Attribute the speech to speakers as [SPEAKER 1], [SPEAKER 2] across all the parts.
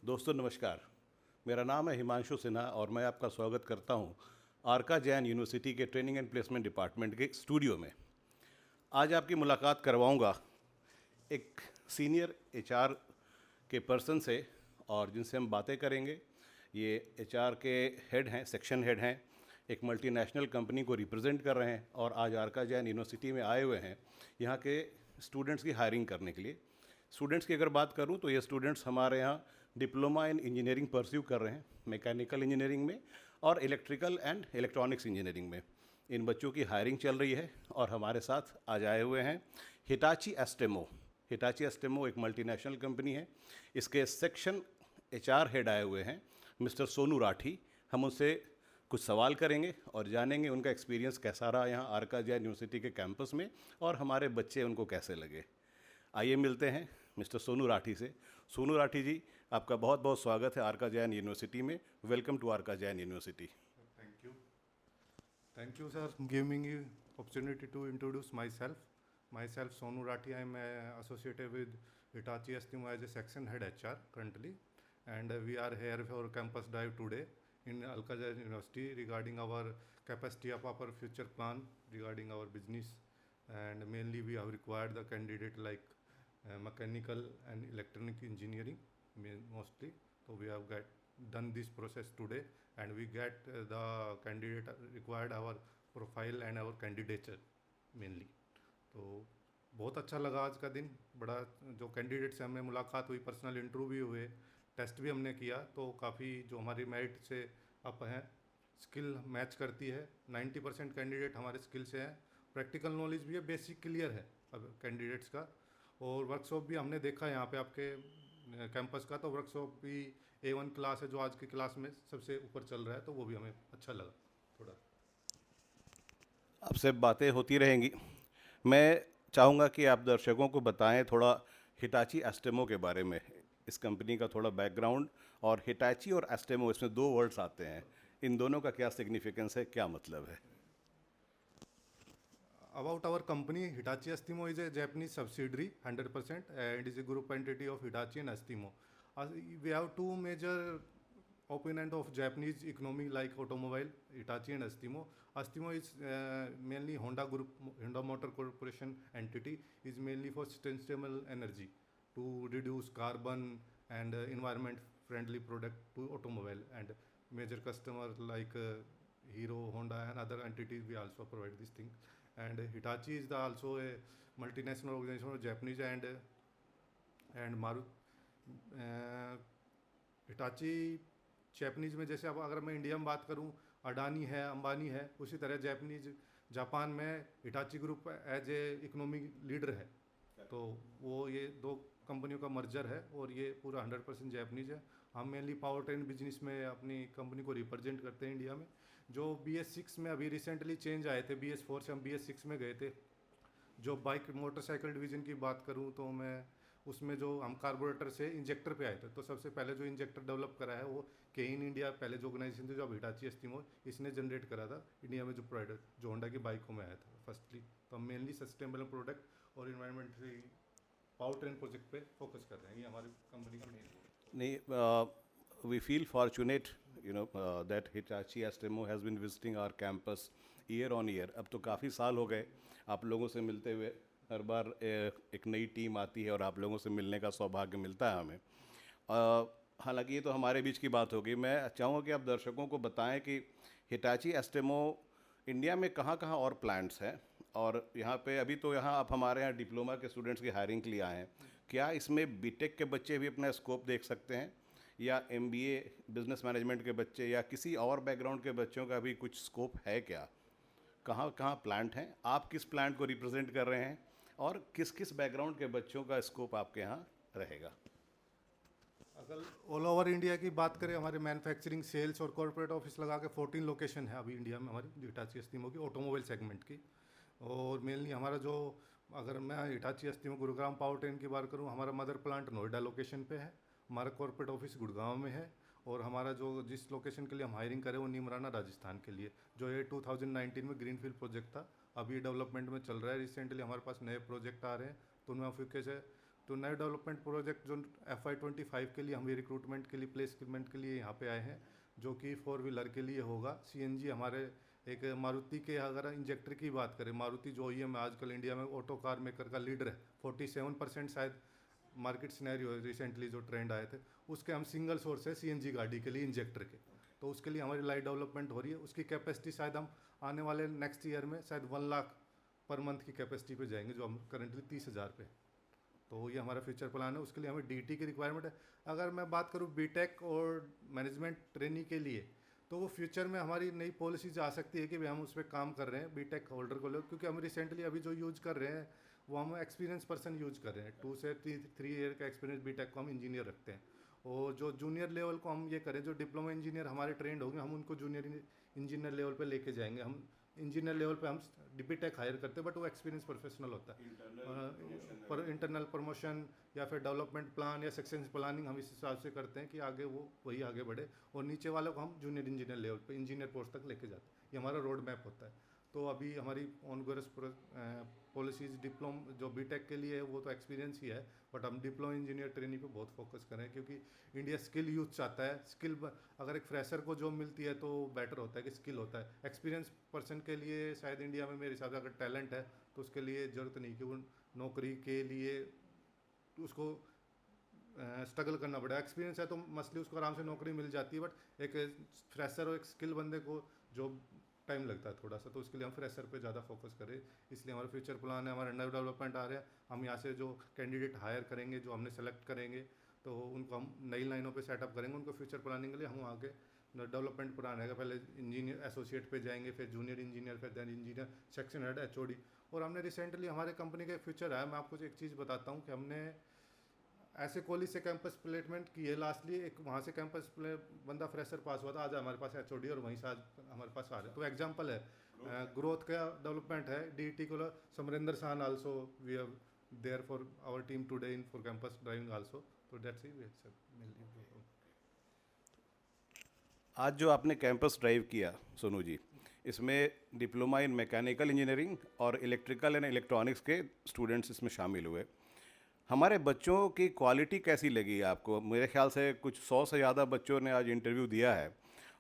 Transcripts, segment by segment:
[SPEAKER 1] दोस्तों नमस्कार। मेरा नाम है हिमांशु सिन्हा और मैं आपका स्वागत करता हूं आरका जैन यूनिवर्सिटी के ट्रेनिंग एंड प्लेसमेंट डिपार्टमेंट के स्टूडियो में। आज आपकी मुलाकात करवाऊंगा एक सीनियर एचआर के पर्सन से और जिनसे हम बातें करेंगे। ये एचआर के हेड हैं, सेक्शन हेड हैं, एक मल्टीनेशनल कंपनी को रिप्रेजेंट कर रहे हैं और आज आरका जैन यूनिवर्सिटी में आए हुए हैं यहाँ के स्टूडेंट्स की हायरिंग करने के लिए। स्टूडेंट्स की अगर बात करूं तो ये स्टूडेंट्स हमारे यहाँ डिप्लोमा इन इंजीनियरिंग परस्यू कर रहे हैं, मैकेनिकल इंजीनियरिंग में और इलेक्ट्रिकल एंड इलेक्ट्रॉनिक्स इंजीनियरिंग में। इन बच्चों की हायरिंग चल रही है और हमारे साथ आज आए हुए हैं हिटाची एस्टेमो। हिटाची एस्टेमो एक मल्टीनेशनल कंपनी है। इसके सेक्शन एचआर हेड आए हुए हैं मिस्टर सोनू राठी। हम उनसे कुछ सवाल करेंगे और जानेंगे उनका एक्सपीरियंस कैसा रहा यहाँ आरका जैन यूनिवर्सिटी के कैंपस में और हमारे बच्चे उनको कैसे लगे। आइए मिलते हैं मिस्टर सोनू राठी से। सोनू राठी जी, आपका बहुत बहुत स्वागत है आरका जैन यूनिवर्सिटी में। Welcome to Arka Jain university.
[SPEAKER 2] Thank you. Thank you, sir, giving me opportunity to introduce myself. Myself, Sonu Rathi. I am associated with Hitachi Estimo as a section head HR currently, and we are here for campus drive today in Alcazar University regarding our capacity of our future plan regarding our business, and mainly we have required the candidate like mechanical and electronic engineering mostly. So we have done this process today, and we get the candidate required our profile and our candidature mainly. तो बहुत अच्छा लगा आज का दिन। बड़ा जो candidate से हमें मुलाकात हुई, पर्सनल इंटरव्यू भी हुए, टेस्ट भी हमने किया, तो काफ़ी जो हमारी मेरिट से अप हैं, स्किल मैच करती है। 90% कैंडिडेट हमारे स्किल से हैं। प्रैक्टिकल नॉलेज भी है, बेसिक क्लियर है अब कैंडिडेट्स का। और वर्कशॉप भी हमने देखा यहाँ पे आपके कैंपस का, तो वर्कशॉप भी A1 क्लास है जो आज की क्लास में सबसे ऊपर चल रहा है, तो वो भी हमें अच्छा लगा थोड़ा।
[SPEAKER 1] आपसे बातें होती रहेंगी। मैं चाहूँगा कि आप दर्शकों को बताएं थोड़ा हिटाची एस्टेमो के बारे में, इस कंपनी का थोड़ा बैकग्राउंड। और हिटाची और एस्टेमो, इसमें दो वर्ड्स आते हैं, इन दोनों का क्या सिग्निफिकेंस है, क्या मतलब है?
[SPEAKER 2] About our company, Hitachi Astemo is a Japanese subsidiary, 100%, and is a group entity of Hitachi and Astemo. We have two major opponent of Japanese economy like automobile, Hitachi and Astemo. Astemo is mainly Honda Group, Honda Motor Corporation entity, is mainly for sustainable energy to reduce carbon and environment friendly product to automobile, and major customer like Hero, Honda and other entities we also provide this thing. And Hitachi is also a multinational organization of Japanese and Hitachi Japanese में, जैसे अब अगर मैं India में बात करूं, अडानी है, अंबानी है, उसी तरह जापानीज जापान में Hitachi group as a economic leader है। तो वो ये दो कंपनियों का मर्जर है और ये पूरा 100% जापानीज है। हम मेनली पावर ट्रेन बिजनेस में अपनी कंपनी को रिप्रेजेंट करते हैं इंडिया में। जो BS6 में अभी रिसेंटली चेंज आए थे, BS4 से हम BS6 में गए थे। जो बाइक मोटरसाइकिल डिवीज़न की बात करूं तो मैं उसमें जो हम कार्बोरेटर से इंजेक्टर पे आए थे, तो सबसे पहले जो इंजेक्टर डेवलप करा है वो केन इंडिया, पहले जो ऑर्गेनाइजेशन थी जो अब हिटाची एस्टीमो, इसने जनरेट करा था इंडिया में जो प्रोडक्ट जो होंडा की बाइकों में आया था फर्स्टली। तो हम मेनली सस्टेनेबल प्रोडक्ट और इन्वायरमेंटली पावर ट्रेन प्रोजेक्ट पे फोकस कर रहे हैं। ये हमारी कंपनी का मेन।
[SPEAKER 1] नहीं, we feel fortunate, that Hitachi Astemo has been visiting our campus year on year. अब तो काफ़ी साल हो गए आप लोगों से मिलते हुए। हर बार एक नई टीम आती है और आप लोगों से मिलने का सौभाग्य मिलता है हमें। हालांकि ये तो हमारे बीच की बात होगी। मैं चाहूँगा कि आप दर्शकों को बताएं कि हिटाची एस्टेमो इंडिया में कहाँ कहाँ और प्लांट्स हैं, और यहाँ पे अभी तो यहाँ आप हमारे यहाँ डिप्लोमा के स्टूडेंट्स की हायरिंग के लिए आए हैं। क्या इसमें बीटेक के बच्चे भी अपना स्कोप देख सकते हैं, या MBA बिजनेस मैनेजमेंट के बच्चे या किसी और बैकग्राउंड के बच्चों का भी कुछ स्कोप है क्या? कहाँ कहाँ प्लांट हैं, आप किस प्लांट को रिप्रेजेंट कर रहे हैं, और किस किस बैकग्राउंड के बच्चों का स्कोप आपके यहाँ रहेगा?
[SPEAKER 2] अगर ऑल ओवर इंडिया की बात करें, हमारे मैन्युफैक्चरिंग, सेल्स और कॉर्पोरेट ऑफिस लगा के 14 लोकेशन है अभी इंडिया में हमारी हिटाची एस्टीमो की ऑटोमोबाइल सेगमेंट की। और मेनली हमारा जो, अगर मैं हिटाची एस्टीमो गुरुग्राम पावर ट्रेन की बात करूँ, हमारा मदर प्लांट नोएडा लोकेशन पे है, हमारा कॉर्पोरेट ऑफिस गुड़गांव में है, और हमारा जो जिस लोकेशन के लिए हम हायरिंग करें वो नीमराना राजस्थान के लिए, जो ये 2019 में ग्रीनफील्ड प्रोजेक्ट था, अभी डेवलपमेंट में चल रहा है। रिसेंटली हमारे पास नए प्रोजेक्ट आ रहे हैं, तो उनमें फिर कैसे तो नए डेवलपमेंट प्रोजेक्ट जो FY25 के लिए हम ये रिक्रूटमेंट के लिए प्लेसमेंट के लिए यहाँ पे आए हैं, जो कि 4 व्हीलर के लिए होगा। CNG हमारे एक मारुति के, अगर इंजेक्टर की बात करें, मारुति जो OEM है आजकल इंडिया में ऑटो कार मेकर का लीडर है, 47% शायद मार्केट सिनेरियो रिसेंटली जो ट्रेंड आए थे, उसके हम सिंगल सोर्स है CNG गाड़ी के लिए इंजेक्टर के। तो उसके लिए हमारी लाइट डेवलपमेंट हो रही है। उसकी कैपेसिटी शायद हम आने वाले नेक्स्ट ईयर में शायद 1 लाख पर मंथ की कैपेसिटी पे जाएंगे, जो हम करंटली 30,000 पे। तो ये हमारा फ्यूचर प्लान है। उसके लिए हमें DT की रिक्वायरमेंट है। अगर मैं बात करूँ BTech और मैनेजमेंट ट्रेनी के लिए, तो वो फ्यूचर में हमारी नई पॉलिसीज आ सकती है कि भाई हम उस पर काम कर रहे हैं BTech होल्डर को लोग, क्योंकि हम रिसेंटली अभी जो यूज कर रहे हैं वो हम एक्सपीरियंस पर्सन यूज कर रहे हैं। 2 से 3 ईयर का एक्सपीरियंस BTech को हम इंजीनियर रखते हैं। और जो जूनियर लेवल को हम ये करें, जो डिप्लोमा इंजीनियर हमारे ट्रेंड होंगे, हम उनको जूनियर इंजीनियर लेवल पे लेके जाएंगे। हम इंजीनियर लेवल पे हम BTech हायर करते हैं, बट वो एक्सपीरियंस प्रोफेशनल होता है। पर इंटरनल प्रमोशन या फिर डेवलपमेंट प्लान या सक्सेस प्लानिंग हम इस हिसाब से करते हैं कि आगे वो वही आगे बढ़े, और नीचे वालों को हम जूनियर इंजीनियर लेवल पे इंजीनियर पोस्ट तक लेके जाते हैं। ये हमारा रोड मैप होता है। तो अभी हमारी ऑनगोरस पॉलिसीज डिप्लोम जो BTech के लिए है वो तो एक्सपीरियंस ही है, बट हम डिप्लोमा इंजीनियर ट्रेनिंग पे बहुत फोकस करें, क्योंकि इंडिया स्किल यूथ चाहता है। स्किल अगर एक फ्रेशर को जॉब मिलती है तो बेटर होता है कि स्किल होता है। एक्सपीरियंस पर्सन के लिए शायद इंडिया में मेरे हिसाब से अगर टैलेंट है तो उसके लिए ज़रूरत नहीं कि वो नौकरी के लिए उसको स्ट्रगल करना पड़ेगा। एक्सपीरियंस है तो मसली उसको आराम से नौकरी मिल जाती है, बट एक फ्रेशर और एक स्किल बंदे को जॉब टाइम लगता है थोड़ा सा। तो उसके लिए हम फ्रेशर पे ज़्यादा फोकस करें। इसलिए हमारा फ्यूचर प्लान है, हमारे नए डेवलपमेंट आ रहे हैं। हम यहाँ से जो कैंडिडेट हायर करेंगे, जो हमने सेलेक्ट करेंगे, तो उनको हम नई लाइनों पे सेटअप करेंगे। उनको फ्यूचर प्लानिंग के लिए हम आगे डेवलपमेंट प्लान है, पहले इंजीनियर एसोसिएट पे जाएंगे, फिर जूनियर इंजीनियर, फिर then engineer, section head, HOD। और हमने रिसेंटली हमारे कंपनी का फ्यूचर है, मैं आपको एक चीज़ बताता हूँ कि हमने ऐसे कॉलेज से कैंपस प्लेसमेंट की है। लास्टली एक वहाँ से कैंपस बंदा फ्रेशर पास हुआ था, आज हमारे पास HOD और वहीं से आज हमारे पास आ रहे हैं। तो एग्जांपल है ग्रोथ का डेवलपमेंट है। DT को Samarendra San also we have there for our team today in for campus driving also. तो दैट्स इट।
[SPEAKER 1] आज जो आपने कैंपस ड्राइव किया सोनू जी, इसमें डिप्लोमा इन मैकेनिकल इंजीनियरिंग और इलेक्ट्रिकल एंड इलेक्ट्रॉनिक्स के स्टूडेंट्स इसमें शामिल हुए। हमारे बच्चों की क्वालिटी कैसी लगी आपको? मेरे ख्याल से कुछ 100 से ज़्यादा बच्चों ने आज इंटरव्यू दिया है,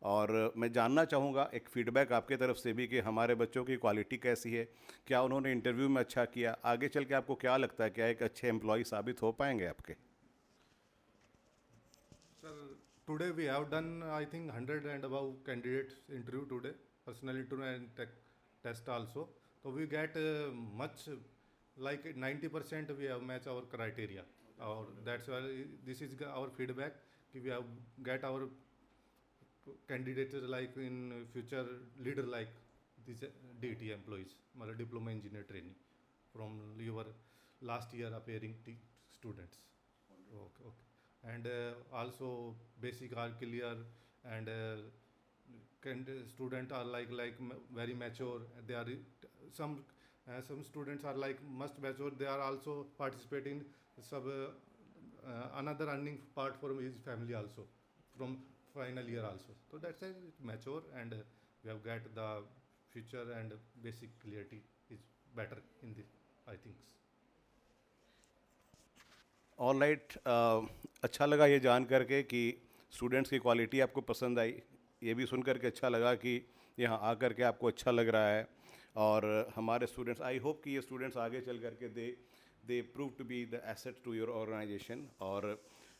[SPEAKER 1] और मैं जानना चाहूँगा एक फ़ीडबैक आपके तरफ से भी कि हमारे बच्चों की क्वालिटी कैसी है, क्या उन्होंने इंटरव्यू में अच्छा किया, आगे चल के आपको क्या लगता है, क्या एक अच्छे एम्प्लॉय साबित हो पाएंगे आपके?
[SPEAKER 2] Sir, today we have done, I think, 100 and above candidates interview today, personal interview and test also. So we get much, like 90% we have match our criteria. Or that's why this is our feedback. We have get our candidates like in future leader like these DT employees, मतलब diploma engineer training from your last year appearing students. Okay, okay. And also basic are clear, and student are like very mature. They are some students are like must mature. They are also participating sub another earning part for his family also from final year also. So that's a mature, and we have got the future and basic clarity is better in this, I think.
[SPEAKER 1] All right, अच्छा लगा ये जान करके कि students की quality आपको पसंद आई। ये भी सुन करके अच्छा लगा कि यहाँ आकर के आपको अच्छा लग रहा है, और हमारे स्टूडेंट्स, आई होप कि ये स्टूडेंट्स आगे चल करके they prove to be the asset to your organisation. और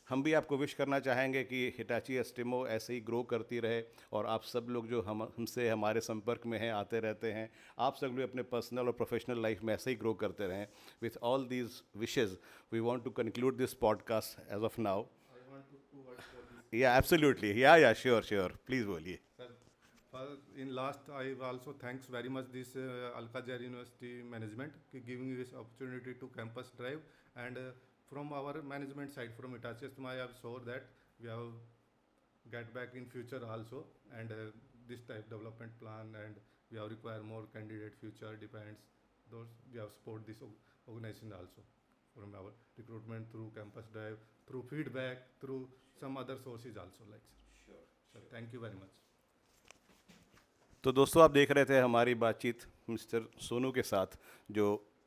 [SPEAKER 1] हम भी आपको विश करना चाहेंगे कि हिटाची एस्टिमो ऐसे ही ग्रो करती रहे, और आप सब लोग जो हमसे हमारे संपर्क में हैं, आते रहते हैं, आप सब लोग अपने पर्सनल और प्रोफेशनल लाइफ में ऐसे ही ग्रो करते रहें। With all these wishes we want to conclude this podcast as of now.
[SPEAKER 2] I want to two words for this.
[SPEAKER 1] Yeah absolutely, yeah sure, please बोलिए।
[SPEAKER 2] Sir, in last, I also thanks very much this Alkajar University management ki giving this opportunity to campus drive, and from our management side, from Hitachi, I have sure that we have get back in future also, and this type development plan, and we have require more candidate future depends. Those we have support this organization also from our recruitment through campus drive, through feedback, through some other sources also like. Sir, thank you very much.
[SPEAKER 1] तो दोस्तों, आप देख रहे थे हमारी बातचीत mister Sonu के साथ, जो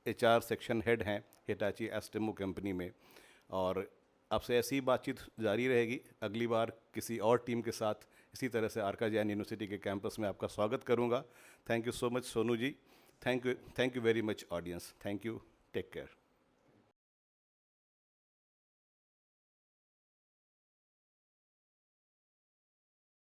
[SPEAKER 1] HR सेक्शन हेड हैं हिटाची एस्टेमो कंपनी में, और आपसे ऐसी ही बातचीत जारी रहेगी। अगली बार किसी और टीम के साथ इसी तरह से आरका जैन यूनिवर्सिटी के कैंपस में आपका स्वागत करूंगा। Thank you so much Sonu ji. Thank you very much audience. Thank you. Take care.